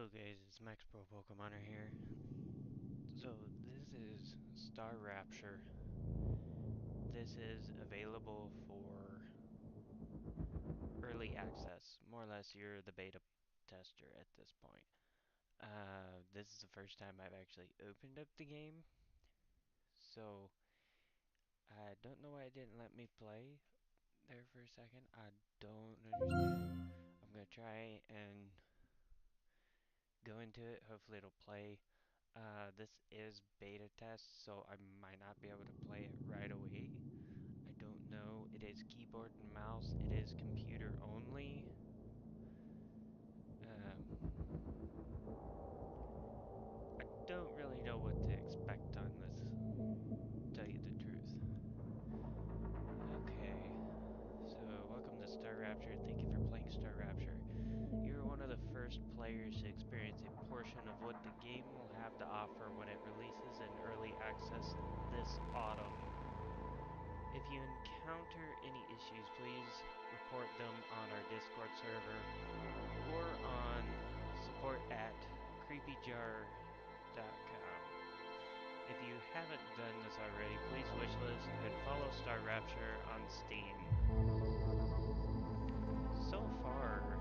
Hello guys, it's Max Pro Pokemoner here. So this is Star Rapture. This is available for early access. More or less you're the beta tester at this point. This is the first time I've actually opened up the game. So I don't know why it didn't let me play there for a second. I don't understand. I'm gonna try and go into it. Hopefully it'll play. This is beta test, so I might not be able to play it right away. I don't know. It is keyboard and mouse. It is computer only. I don't really know what to expect on this, to tell you the truth. Okay, so welcome to Star Rapture. Thank you for playing Star Rapture. You're one of the first players to experience a portion of what the game will have to offer when it releases in early access this autumn. If you encounter any issues, please report them on our Discord server or on support@creepyjar.com. If you haven't done this already, please wishlist and follow Star Rapture on Steam. So far,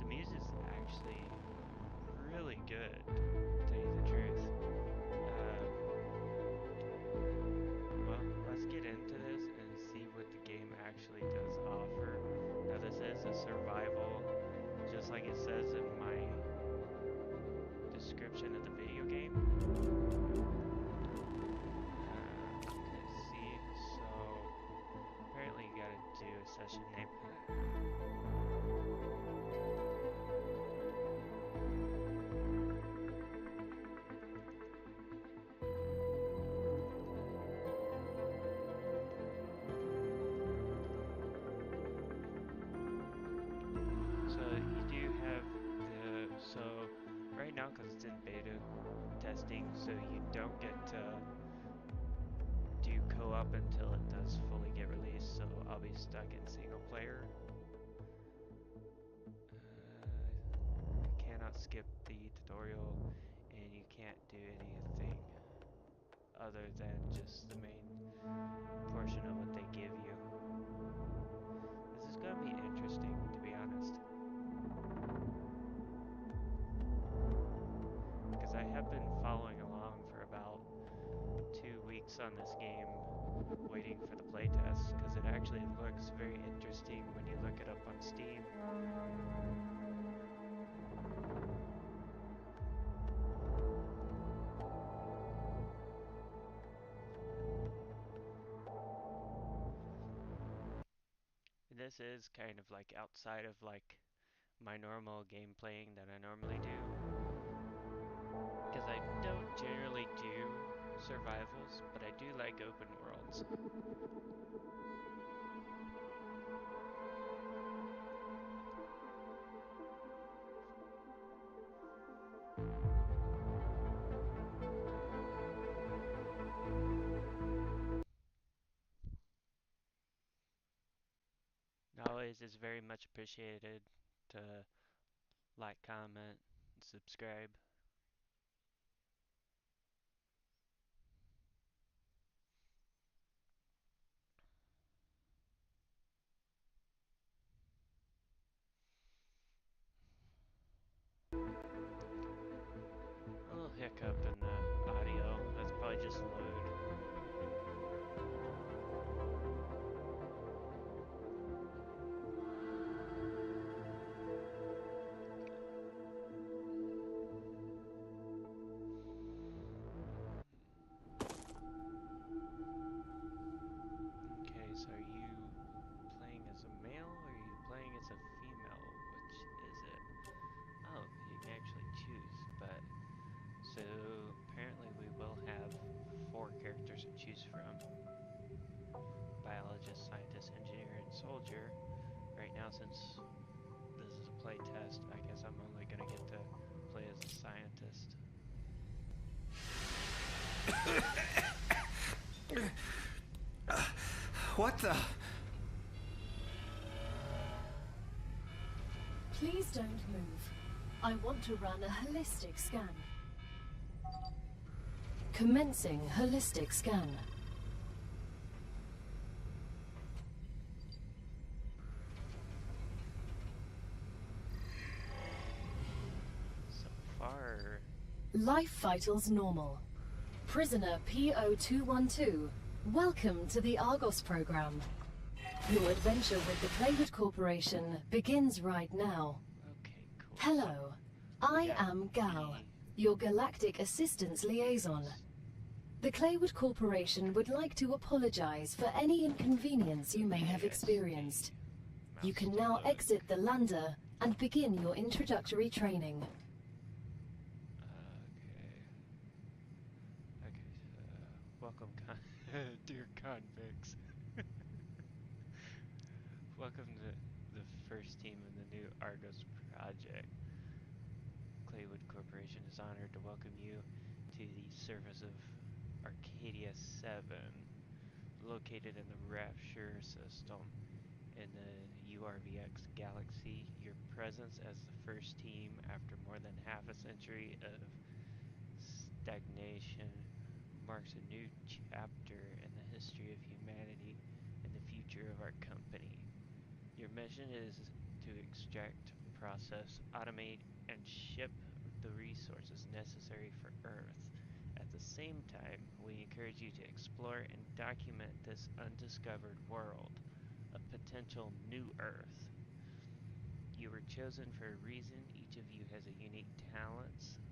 the music's actually really good, to tell you the truth. Well, let's get into this and see what the game actually does offer. Now, this is a survival, just like it says in my description of the video game. Let's see, so apparently you gotta do a session name. So you do have so right now, because it's in beta testing, so you don't get to do co-op until it does fully get released, so I'll be stuck in single player. You cannot skip the tutorial, and you can't do anything other than just the main portion of what they give you. This is going to be interesting, to be honest. Because I have been following along for about 2 weeks on this game, waiting for the playtest, because it actually looks very interesting when you look it up on Steam. This is kind of like outside of like my normal game playing that I normally do, because I don't generally do survivals, but I do like open worlds. Always is very much appreciated to like, comment, and subscribe. A little hiccup in the audio. That's probably just load. Okay, so are you playing as a male or are you playing as a female? Which is it? Oh, you can actually choose, but so apparently we will have 4 characters to choose from. Biologist, scientist, engineer, and soldier. Right now, since this is a play test, I guess I'm only gonna get to play as a scientist. What the? Please don't move. I want to run a holistic scan. Commencing holistic scan. So far... Life vitals normal. Prisoner P0212, welcome to the Argos program. Your adventure with the Claywood Corporation begins right now. Okay, cool. Hello, I am Gal, your Galactic Assistance Liaison. The Claywood Corporation would like to apologize for any inconvenience you may have experienced. You can now exit the lander and begin your introductory training. Welcome, dear convicts. Welcome to the first team in the new Argos project. Claywood Corporation is honored to welcome you to the surface of Arcadia 7, located in the Rapture system in the URVX galaxy. Your presence as the first team after more than half a century of stagnation marks a new chapter in the history of humanity and the future of our company. Your mission is to extract, process, automate, and ship the resources necessary for Earth. At the same time, we encourage you to explore and document this undiscovered world, a potential new Earth. You were chosen for a reason. Each of you has a unique talents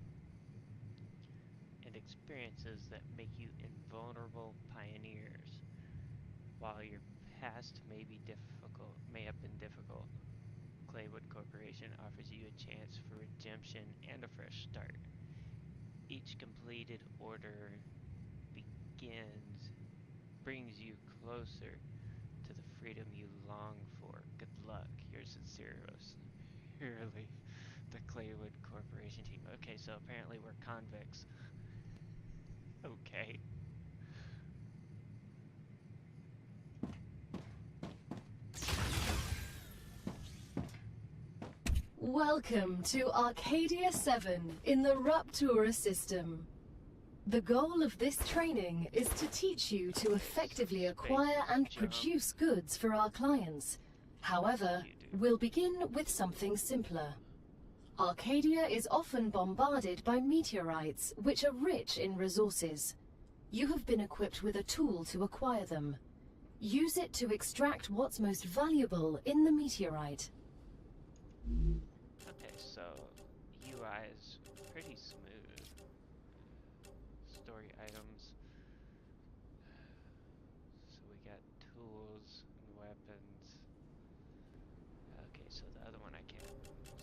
and experiences that make you invulnerable pioneers. While your past may have been difficult, Claywood Corporation offers you a chance for redemption and a fresh start. Each completed order brings you closer to the freedom you long for. Good luck. Yours sincerely, the Claywood Corporation team. Okay, so apparently we're convicts. Okay. Welcome to Arcadia 7 in the Raptura system. The goal of this training is to teach you to effectively acquire and produce goods for our clients. However, we'll begin with something simpler. Arcadia is often bombarded by meteorites, which are rich in resources. You have been equipped with a tool to acquire them. Use it to extract what's most valuable in the meteorite. Okay, so UI is pretty smooth. Story items. So we got tools and weapons. Okay, so the other one I can't.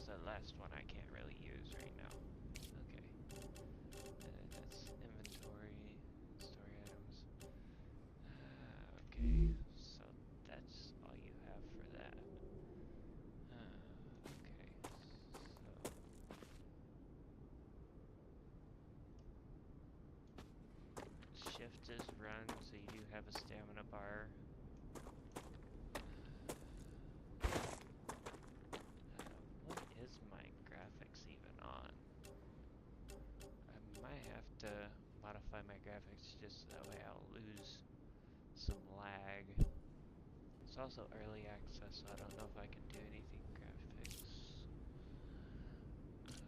So the last one I can't really use right now. Okay. That's inventory, story items. Okay, so that's all you have for that. Okay, so shift is run, so you do have a stamina bar. What is my graphics even on? I might have to modify my graphics just so that way I'll lose some lag. It's also early access, so I don't know if I can do anything graphics. Let's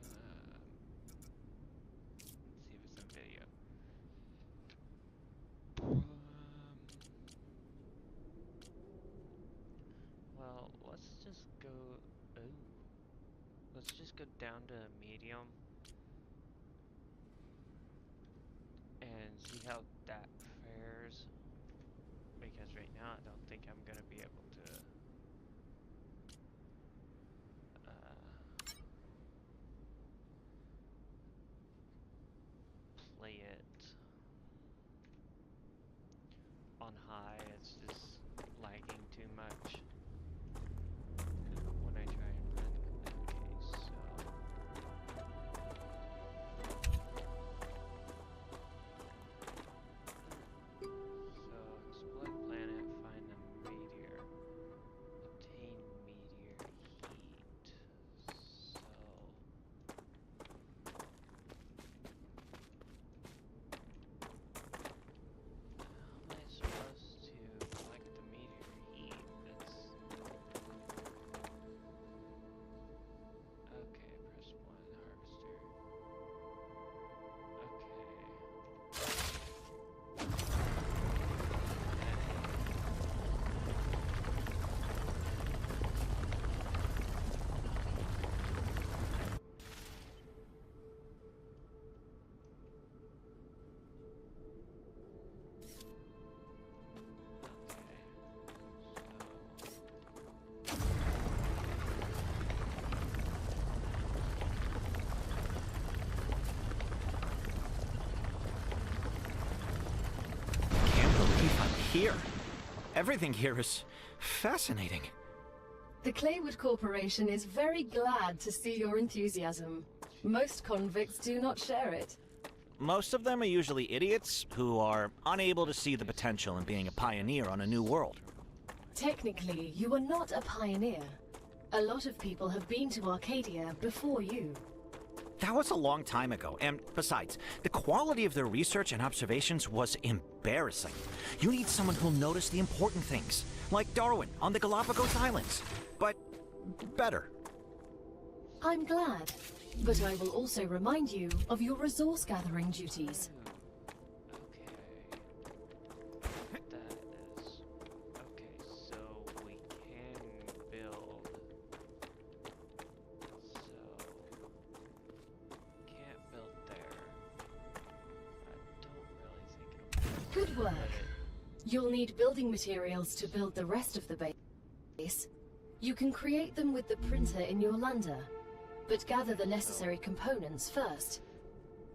see if it's in video. Well, let's just go. Oh, let's just go down to medium and see how that fares. Because right now I don't think I'm gonna be able to play it on high. It's just lagging too much when I try and run. So explore the planet, find a meteor, obtain meteor heat. So here. Everything here is fascinating. The Claywood Corporation is very glad to see your enthusiasm. Most convicts do not share it. Most of them are usually idiots who are unable to see the potential in being a pioneer on a new world. Technically, you are not a pioneer. A lot of people have been to Arcadia before you. That was a long time ago, and besides, the quality of their research and observations was embarrassing. You need someone who'll notice the important things, like Darwin on the Galapagos Islands, but better. I'm glad, but I will also remind you of your resource gathering duties. Good work. You'll need building materials to build the rest of the base. You can create them with the printer in your lander, but gather the necessary components first.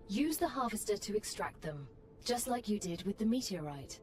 Use the harvester to extract them, just like you did with the meteorite.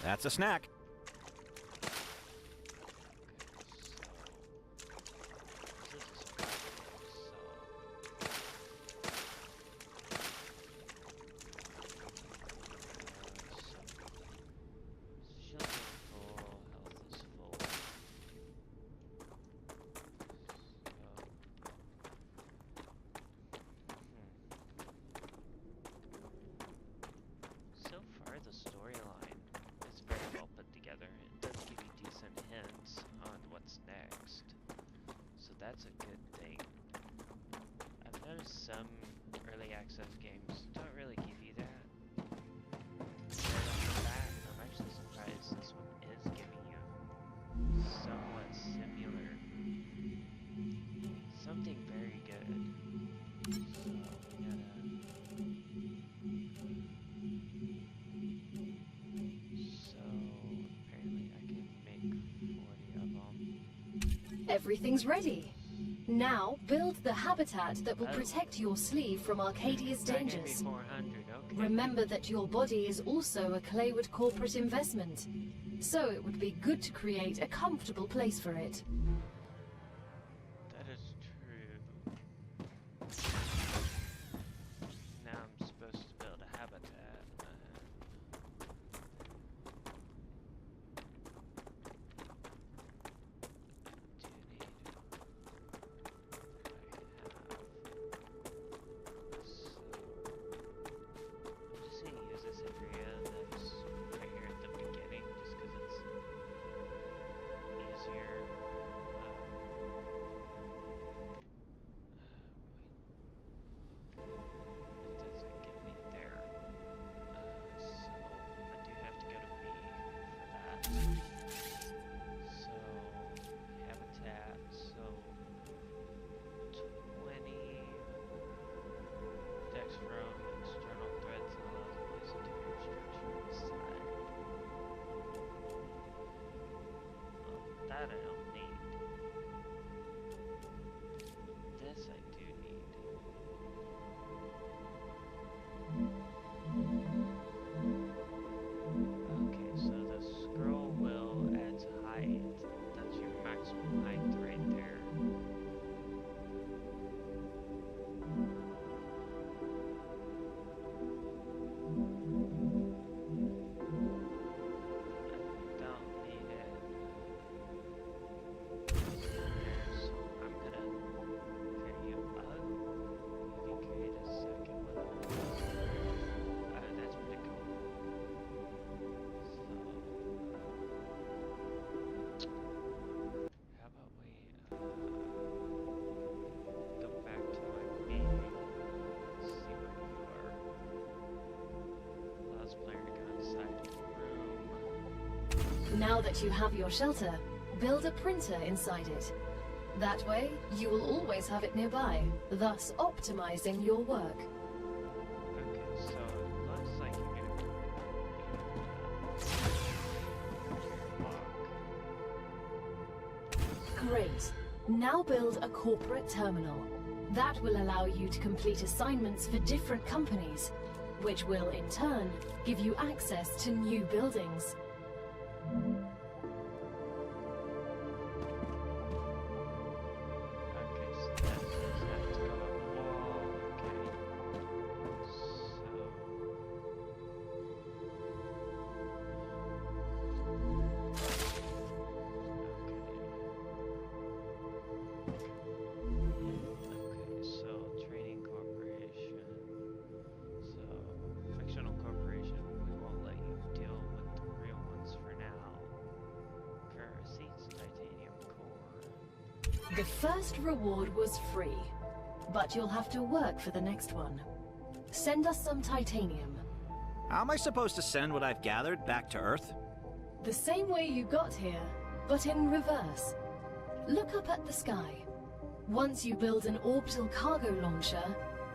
That's a snack. That's a good thing. I've noticed some early access games don't really give you that. Right off the bat, I'm actually surprised this one is giving you somewhat similar, something very good. So we gotta. So apparently I can make 40 of them. Everything's ready. Now, build the habitat that will protect your sleeve from Arcadia's dangers. 400, okay. Remember that your body is also a Claywood corporate investment, so it would be good to create a comfortable place for it. That is true. that you have your shelter, build a printer inside it. That way, you will always have it nearby, thus optimizing your work. Okay, so it looks like you're gonna block. Great. Now build a corporate terminal. That will allow you to complete assignments for different companies, which will, in turn, give you access to new buildings. Okay, so that means I have to go up the wall. Okay. Okay, so training corporation. So fictional corporation, we won't let you deal with the real ones for now. Receipts, titanium core. The first reward was free, but you'll have to work for the next one. Send us some titanium. How am I supposed to send what I've gathered back to Earth? The same way you got here, but in reverse. Look up at the sky. Once you build an orbital cargo launcher,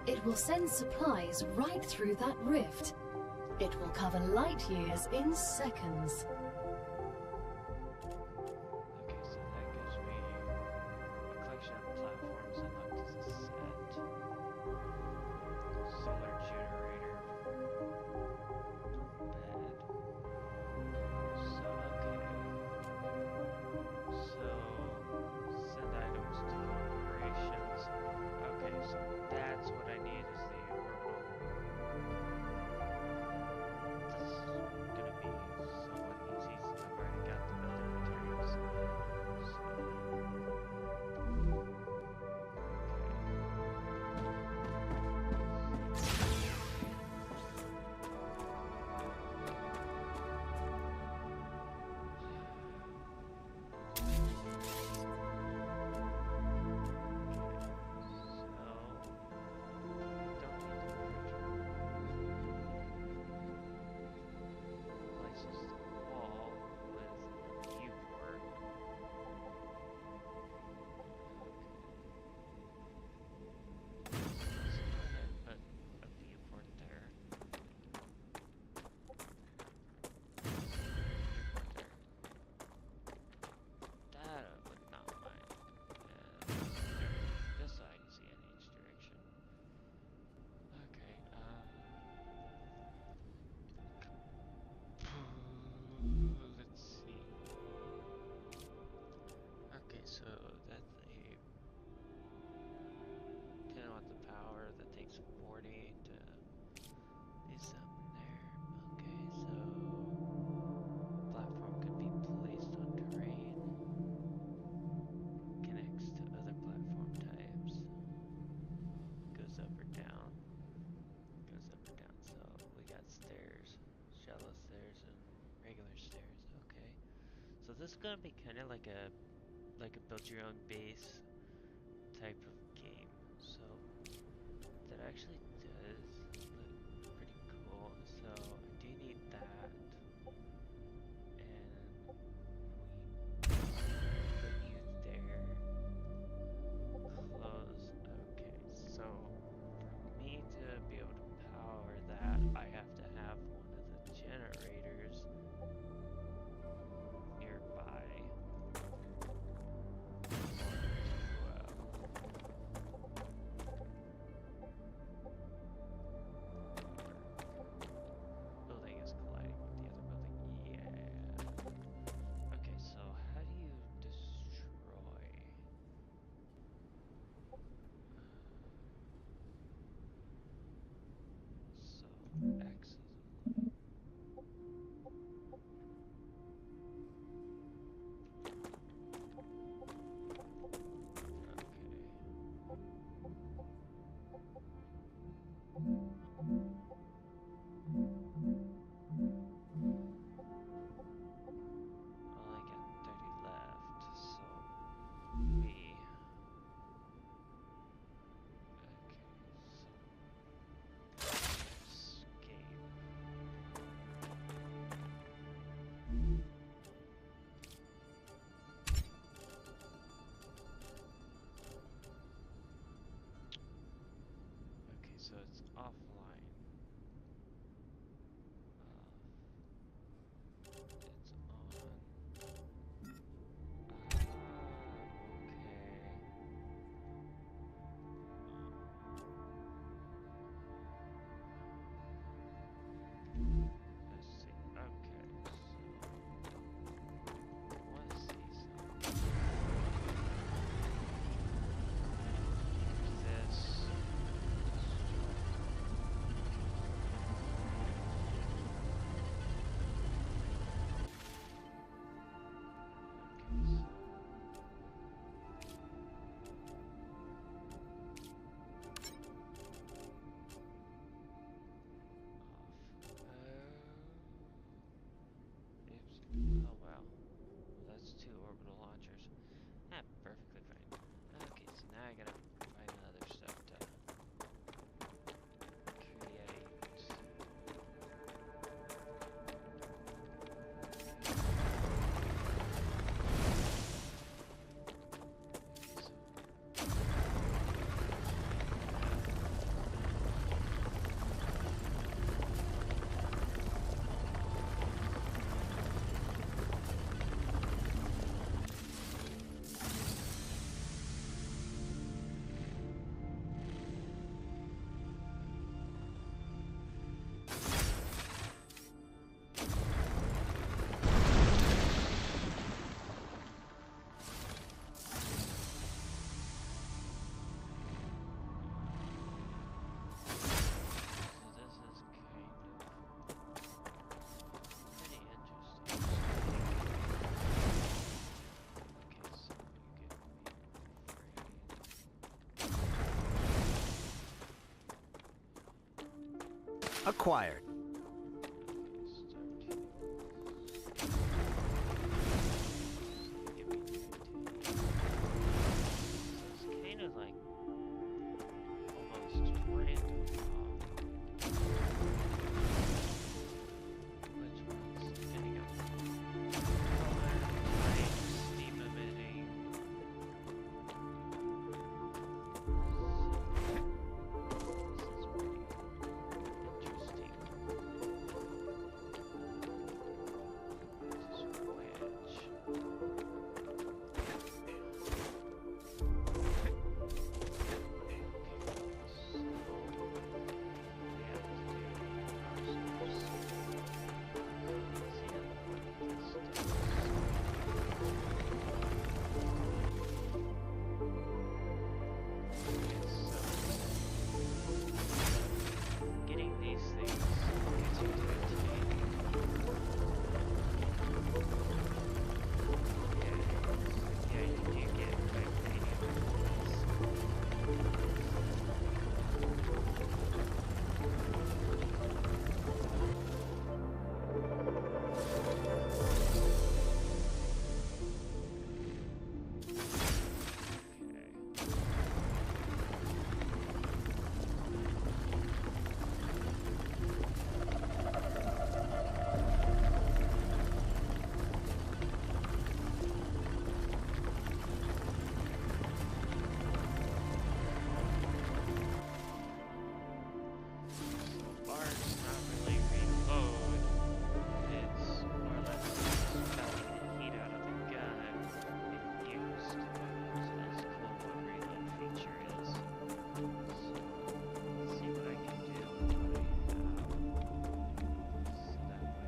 it will send supplies right through that rift. It will cover light years in seconds. Okay, so that gives me a collection of platforms unlocked as a set. Solar generator. Bed. So, okay. So, send items to corporations. Okay, so that's what I need is the orbital. This is gonna be somewhat easy since I've already got the building materials. So, places the wall with a viewport. So put a viewport there. Viewport there. That I would not mind. And there. This side you see in each direction. Okay, let's see. Okay, so that's a 10 watts of power. That takes 40 to do something there. Okay, so platform could be placed on terrain. Connects to other platform types. Goes up or down. Goes up or down. So we got stairs, shallow stairs, and regular stairs. Okay. So this is gonna be kind of like a build your own base type of game. So that actually does look pretty cool. So I do need that, and we put you there. Close. Okay. So for me to be able to power that, I have to have one of the generators nearby. Acquired. It's kind of like almost random. Which ones, depending on color, type, steam emitting. This is pretty interesting. This is wedge. Getting these things gets you to yeah, you do get titanium. Bar's not really reload, it's more or less spelling the heat out of the gun being used. So that's cool what reload feature is. So let's see what I can do with what I have. So that way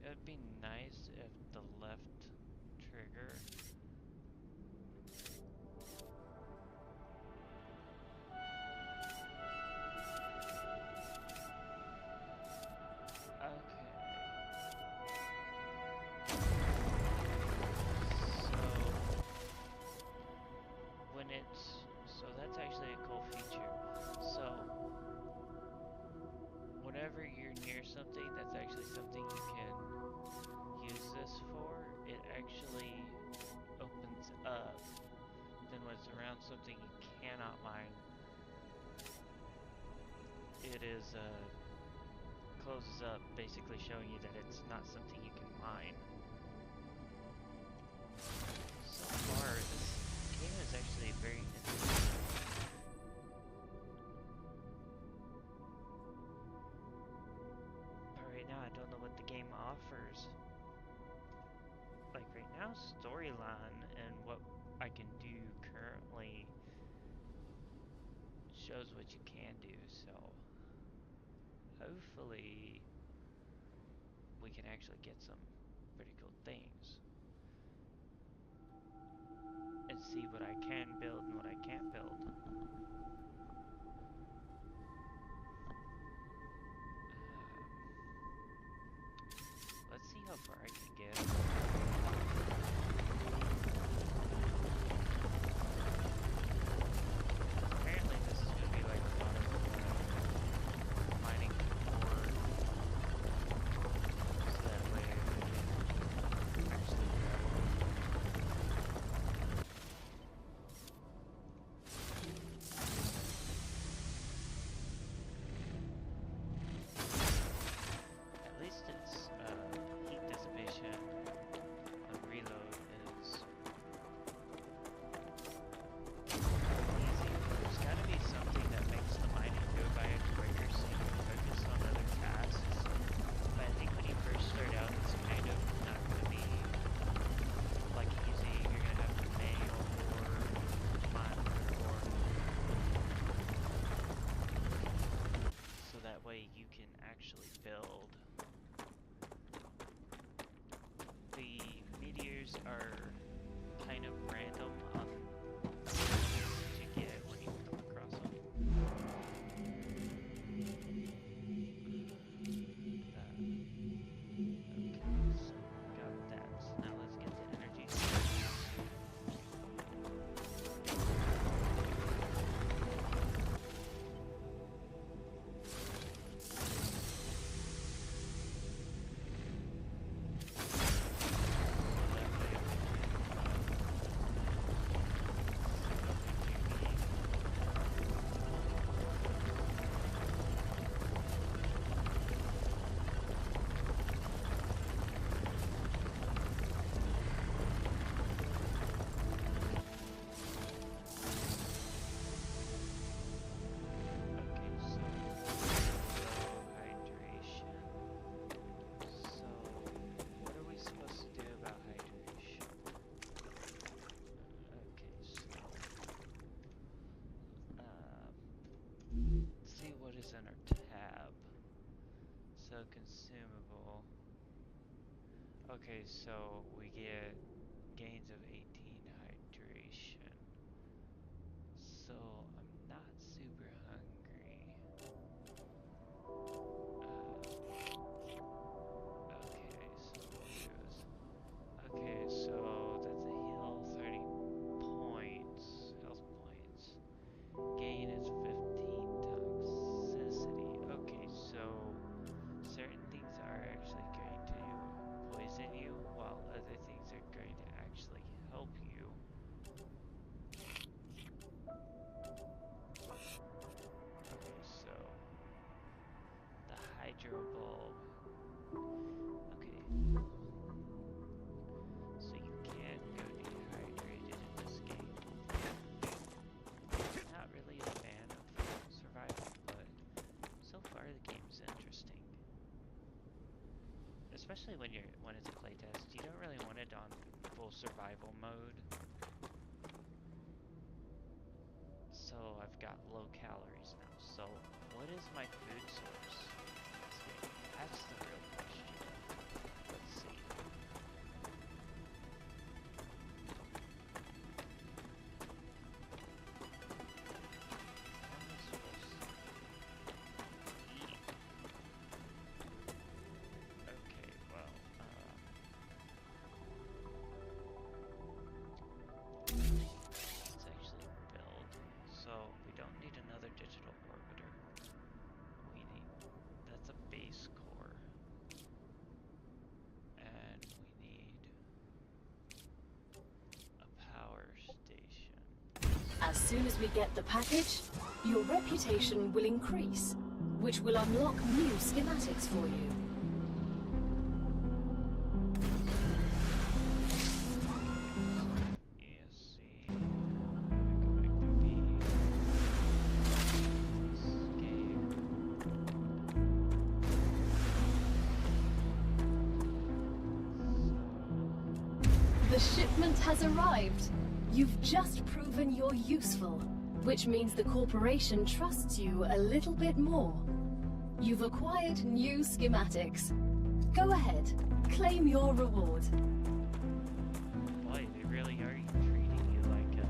it'd be nice if the left trigger okay. So that's actually a cool feature. So whenever you're near something, that's actually something you can use this for. It actually opens up. Then when it's around something you cannot mine, it is closes up, basically showing you that it's not something you can mine. So far, this game is actually very interesting. as like right now, storyline and what I can do currently shows what you can do. So hopefully we can actually get some pretty cool things and see what I can build and what I can't build. Let's see how far I can get. Apparently this is going to be like a lot of mining ore, so that way we can actually grow. At least its heat dissipation on reload is easy. There's got to be something that makes the mining go by it where you're seeing focus on other tasks. But I think when you first start out, it's kind of not going to be like easy. You're going to have to mail or mine or so that way you can actually build. The meteors are kind of random on what you get when you come across them. Okay, so got that. So now let's get the energy source. What is in our tab? So consumable. Okay, so we get gains of 18 hydration. So I'm not super hungry. Okay, so that's a heal 30 points, health points. Gain is 15 toxicity. Okay, so certain things are actually going to poison you, while other things are going to actually help you. Okay, so the hydro bulb. Okay. So you can go dehydrated in this game. Not really a fan of survival, but so far the game's interesting. Especially when it's a playtest, you don't really want it on full survival mode. So I've got low calories now. So what is my food source? That's the real question. Let's see. Digital orbiter. That's a base core. And we need a power station. As soon as we get the package, your reputation will increase, which will unlock new schematics for you. equipment has arrived. You've just proven you're useful, which means the corporation trusts you a little bit more. You've acquired new schematics. Go ahead, claim your reward. Boy, they really are treating you like a...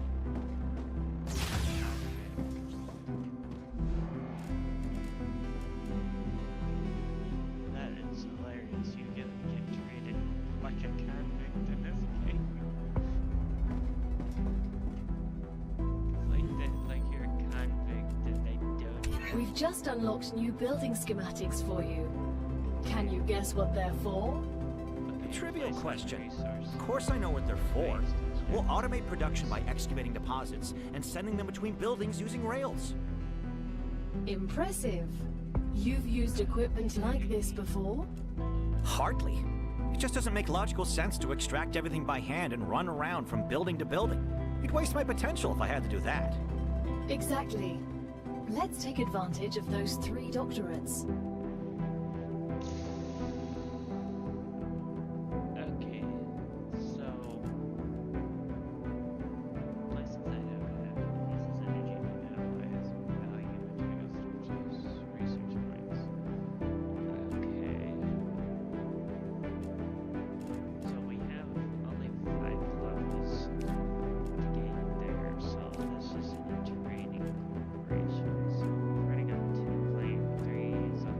That is hilarious. You get treated like a convict in this game. Like you're a convict and they don't... We've just unlocked new building schematics for you. Can you guess what they're for? A trivial question. Of course I know what they're for. We'll automate production by excavating deposits and sending them between buildings using rails. Impressive. You've used equipment like this before? Hardly. It just doesn't make logical sense to extract everything by hand and run around from building to building. It'd waste my potential if I had to do that. Exactly. Let's take advantage of those 3 doctorates. Okay, so places that uses energy to analyze value materials to produce research points. Okay. So we have only 5 levels to get there, so this is in a training operation. So we've already got 2 playing 3 is on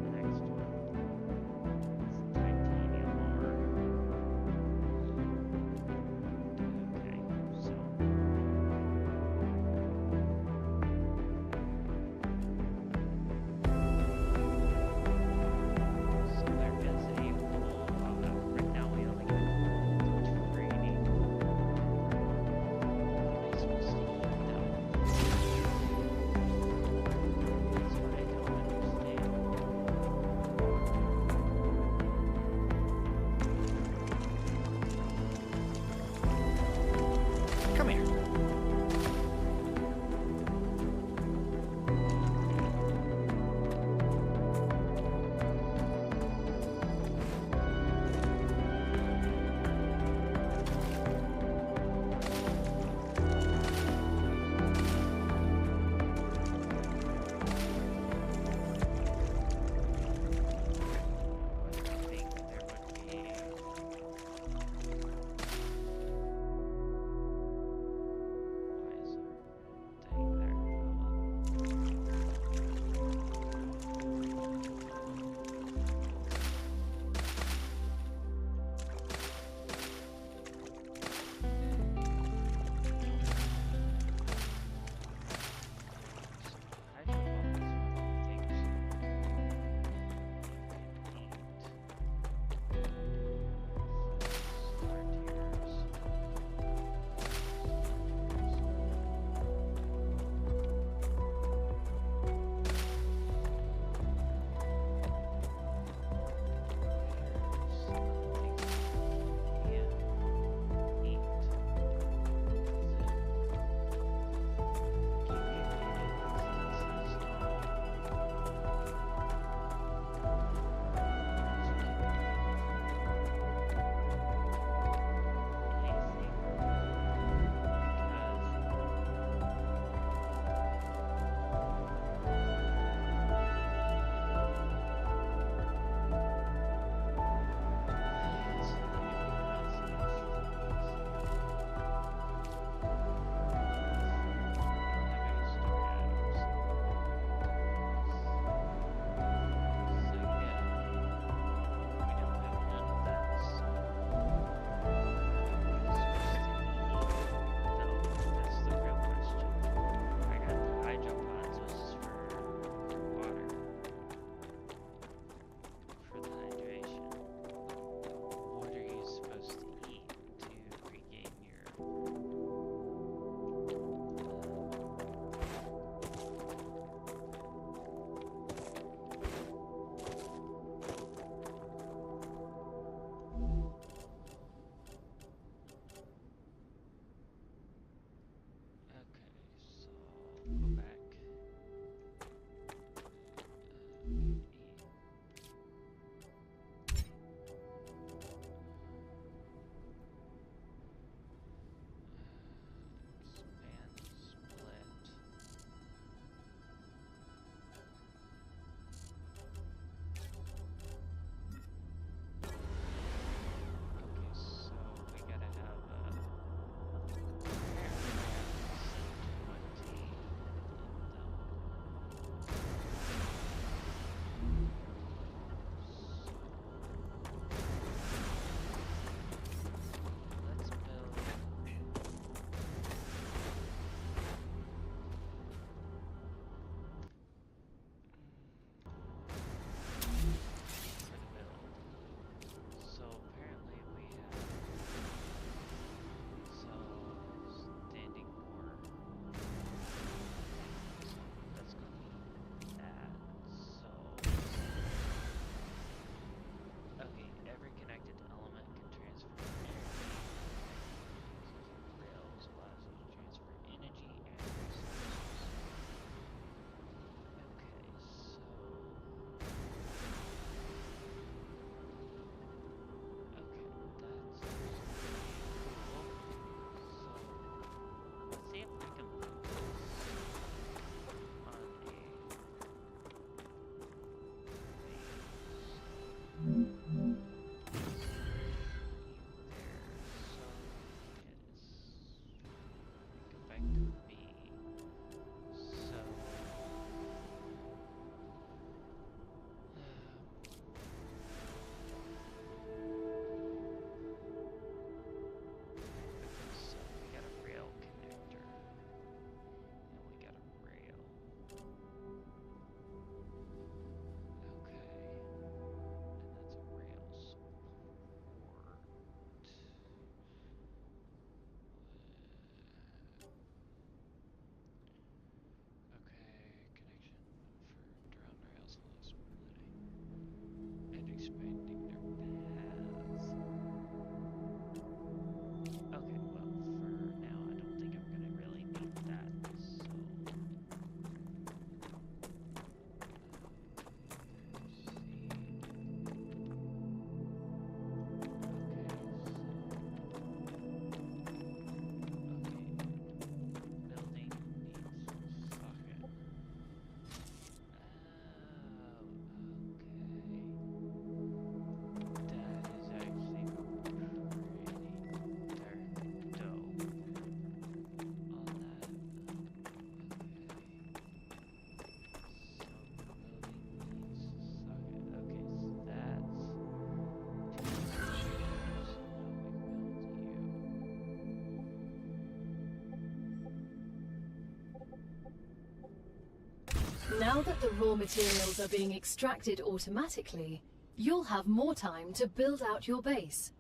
Now that the raw materials are being extracted automatically, you'll have more time to build out your base.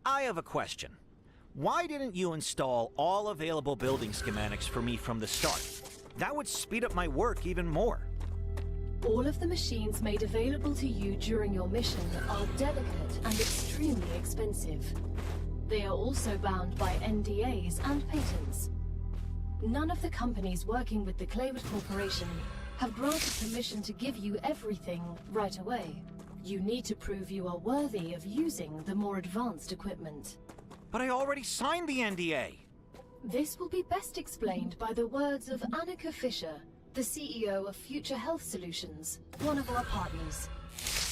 I have a question. Why didn't you install all available building schematics for me from the start? That would speed up my work even more. All of the machines made available to you during your mission are delicate and extremely expensive. They are also bound by NDAs and patents. None of the companies working with the Claywood Corporation have granted permission to give you everything right away. You need to prove you are worthy of using the more advanced equipment. But I already signed the NDA. This will be best explained by the words of Annika Fisher, the CEO of Future Health Solutions, one of our partners.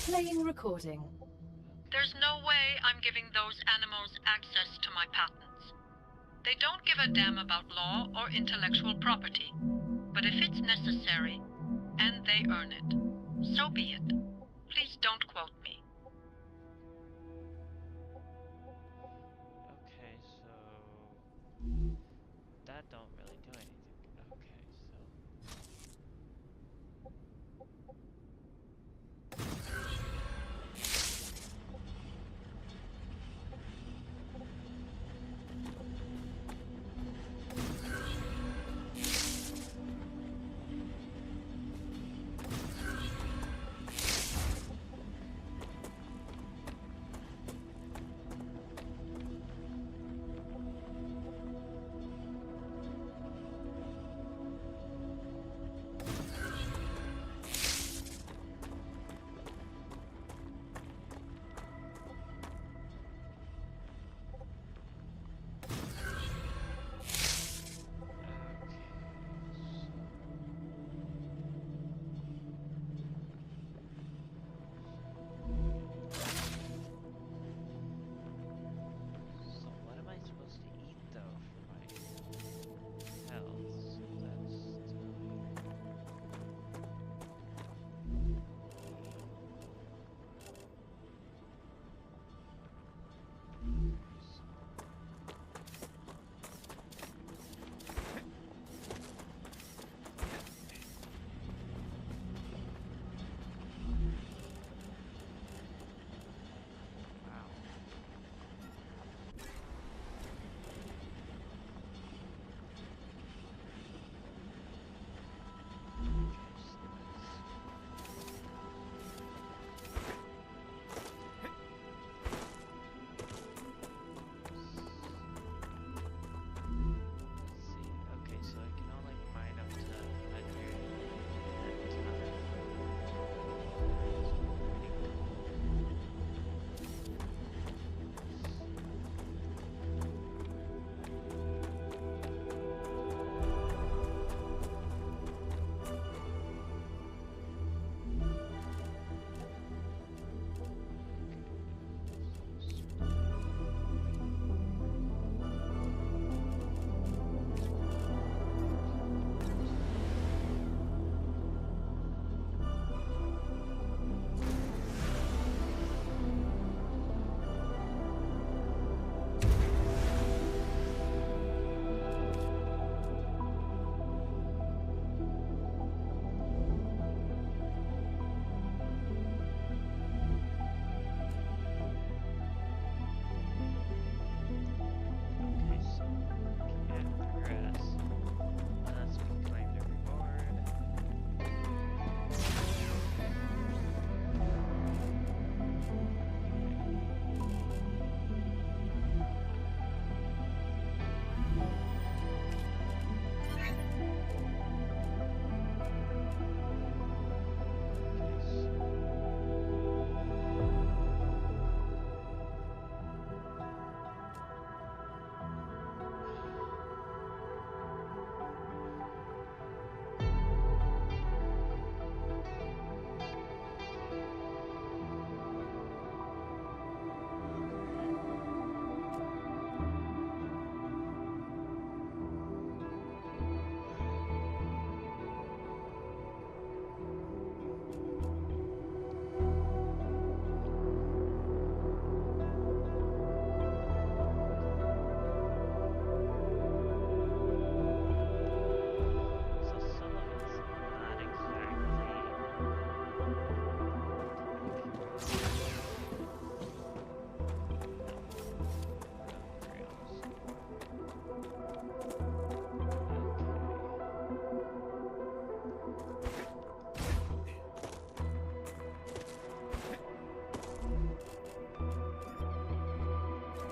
Playing recording. There's no way I'm giving those animals access to my patents. They don't give a damn about law or intellectual property. But if it's necessary, and they earn it, so be it. Please don't quote me. Okay, so that don't really do anything. Okay, so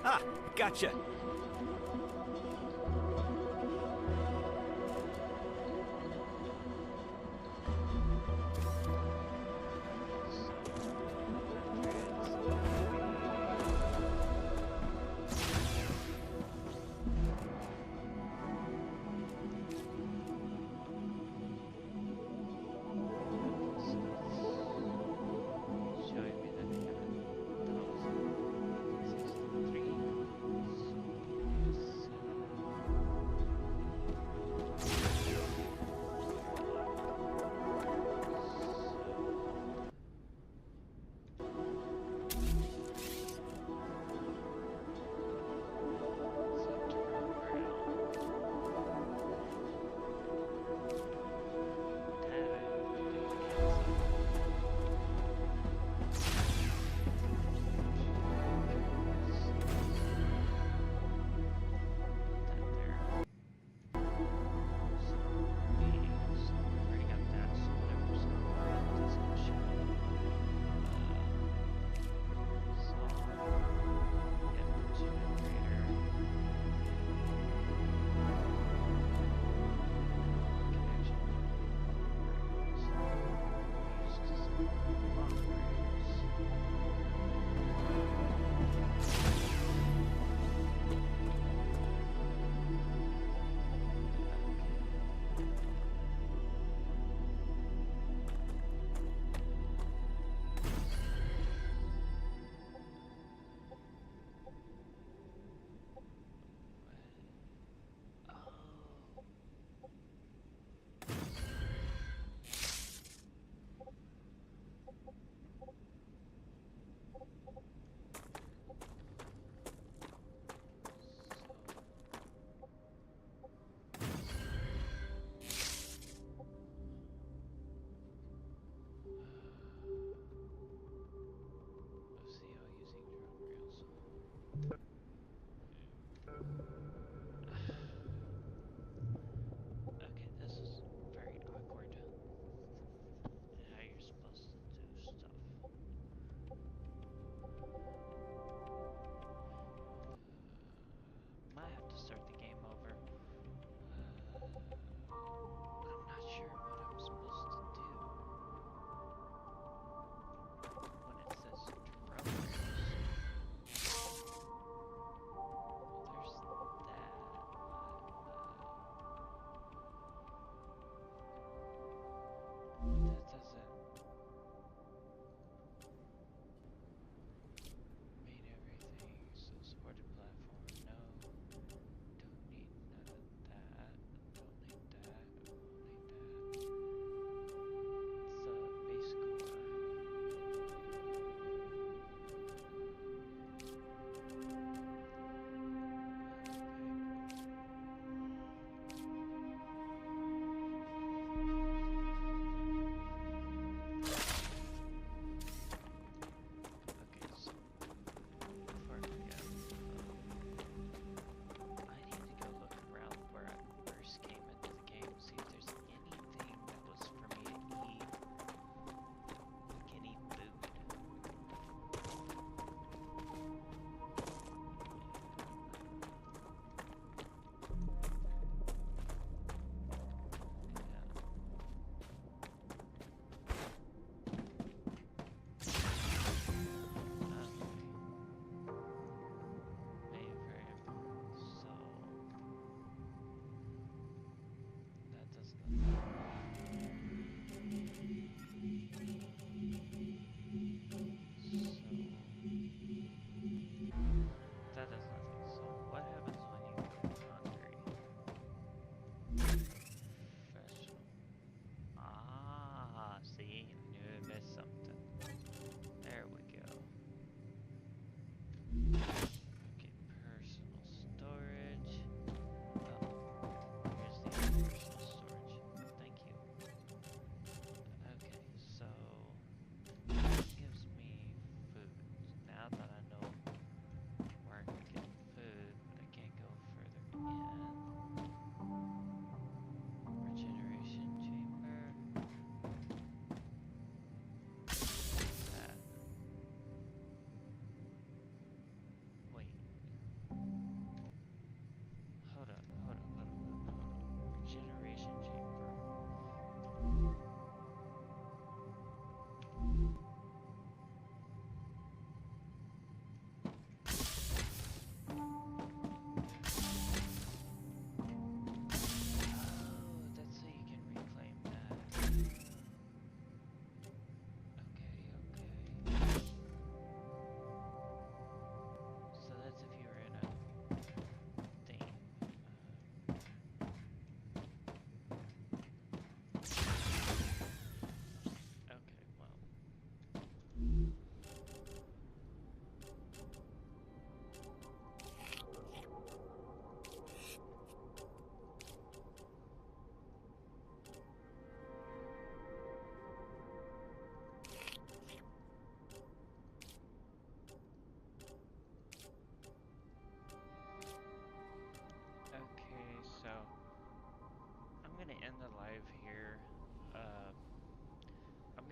Ah, gotcha. Showing me that I have 1,063.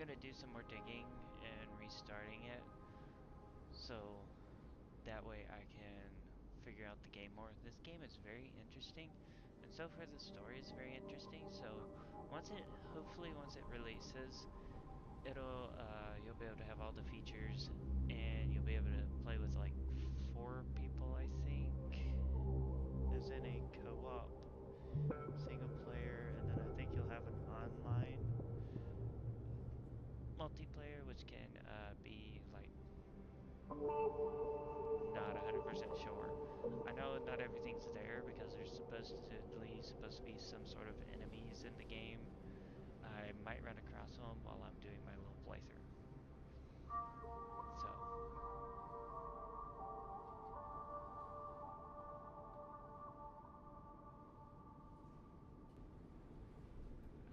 gonna do some more digging and restarting it, so that way I can figure out the game more. This game is very interesting, and so far the story is very interesting. So hopefully once it releases, you'll be able to have all the features, and you'll be able to play with like 4 people, I think, as in a co-op single player, and then I think you'll have an online multiplayer, which can be like not 100% sure. I know not everything's there because there's supposed to be some sort of enemies in the game. I might run across them while I'm doing my little playthrough. So,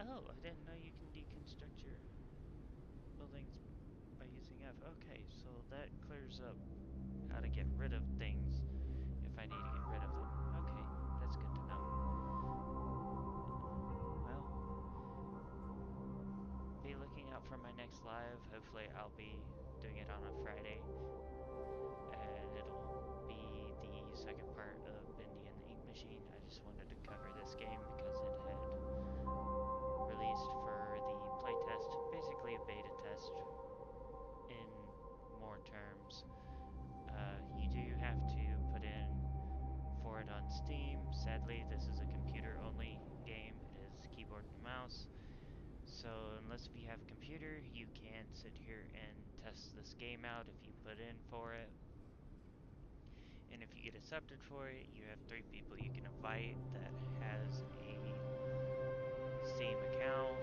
oh, I didn't know you can deconstruct your buildings by using F. Okay, so that clears up how to get rid of things if I need to get rid of them. Okay, that's good to know. Well, be looking out for my next live. Hopefully, I'll be doing it on a Friday, and it'll be the second part of Bendy and the Ink Machine. I just wanted to cover this game because it had released for the playtest, basically a beta test in more terms. You do have to put in for it on Steam. Sadly, this is a computer-only game. It is keyboard and mouse. So unless if you have a computer, you can't sit here and test this game out if you put in for it. And if you get accepted for it, you have 3 people you can invite that has a Steam account,